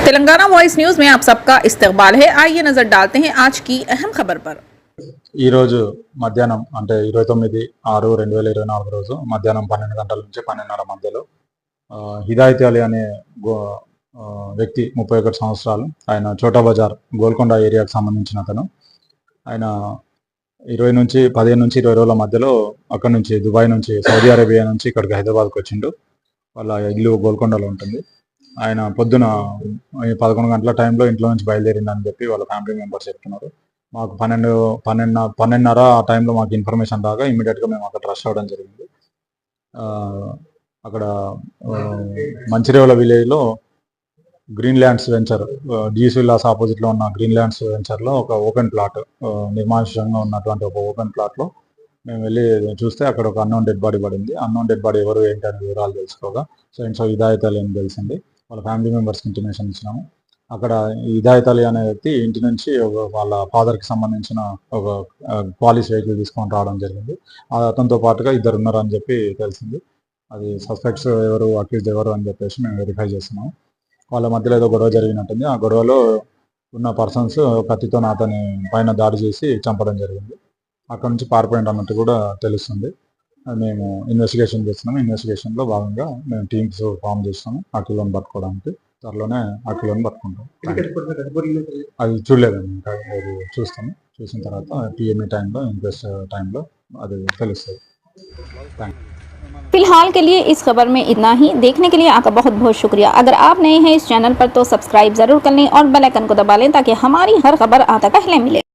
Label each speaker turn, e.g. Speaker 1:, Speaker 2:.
Speaker 1: Telangana voice news में आप सबका इस्तकबाल है। आइए नजर डालते हैं आज की अहम खबर पर।
Speaker 2: ఈ రోజు మధ్యాహ్నం అంటే 29/6/2024 రోజు మధ్యాహ్నం 12 గంటల నుంచి 12:30 మధ్యలో హిదాయత్ అలీ అనే వ్యక్తి 31 సంవత్సరాలు, ఆయన చోటా బజార్ గోల్కొండ ఏరియాకు సంబంధించిన అతను. ఆయన 15 నుంచి 20 రోజుల మధ్యలో అక్కడ నుంచి దుబాయ్ నుంచి సౌదీ అరేబియా నుంచి ఇక్కడికి హైదరాబాద్కి వచ్చిండు. వాళ్ళ ఇల్లు గోల్కొండలో ఉంటుంది. ఆయన పొద్దున 11 గంటల టైంలో ఇంట్లో నుంచి బయలుదేరిందని చెప్పి వాళ్ళ ఫ్యామిలీ మెంబర్స్ చెప్తున్నారు. మాకు 12:30 ఆ టైంలో మాకు ఇన్ఫర్మేషన్ రాగా ఇమీడియట్గా మేము అక్కడ రష్ అవ్వడం జరిగింది. అక్కడ మంచిర్యాల విలేజ్లో green lands venture, GS villas ఆపోజిట్లో ఉన్న గ్రీన్ ల్యాండ్స్ వెంచర్లో ఒక ఓపెన్ ప్లాట్, నిర్మానుష్యంగా ఉన్నటువంటి ఒక ఓపెన్ ప్లాట్లో మేము వెళ్ళి చూస్తే అక్కడ ఒక అన్నోన్ డెడ్ బాడీ పడింది. అన్నోన్ డెడ్ బాడీ ఎవరు ఏంటి అనే వివరాలు తెలుసుకోగా సో హిదాయత్ అలీ అని తెలిసింది. వాళ్ళ ఫ్యామిలీ మెంబర్స్కి ఇంటిమేషన్ ఇచ్చినాము. అక్కడ హిదాయత్ అలీ అనే వ్యక్తి ఇంటి నుంచి వాళ్ళ ఫాదర్కి సంబంధించిన ఒక పాలిష్ వెహికల్ తీసుకొని రావడం జరిగింది. అతనితో పాటుగా ఇద్దరు ఉన్నారు అని చెప్పి తెలిసింది. అది సస్పెక్ట్స్ ఎవరు, అక్యూజ్డ్ ఎవరు అని చెప్పేసి మేము వెరిఫై చేస్తున్నాము. వాళ్ళ మధ్యలో ఏదో గొడవ జరిగినట్టుంది. ఆ గొడవలో ఉన్న పర్సన్స్ కత్తితో అతని పైన దాడి చేసి చంపడం జరిగింది. అక్కడ నుంచి పారిపోయింది అన్నట్టు కూడా తెలుస్తుంది. మేము ఇన్వెస్టిగేషన్ చేస్తున్నాము. ఇన్వెస్టిగేషన్లో భాగంగా మేము టీమ్స్ ఫామ్ చేస్తాము ఆ కిలోని పట్టుకోవడానికి. త్వరలోనే ఆ కిలోని పట్టుకుంటాం. అది చూడలేదండి, ఇంకా అది చూస్తాము. చూసిన తర్వాత పిఎంఈ టైంలో, ఇన్క్వెస్ట్ టైంలో అది తెలుస్తుంది.
Speaker 3: फिलहाल के लिए इस खबर में इतना ही। देखने के लिए आपका बहुत बहुत शुक्रिया। अगर आप नए हैं इस चैनल पर तो सब्सक्राइब जरूर कर लें और बेल आइकन को दबा लें ताकि हमारी हर खबर आप तक पहले मिले।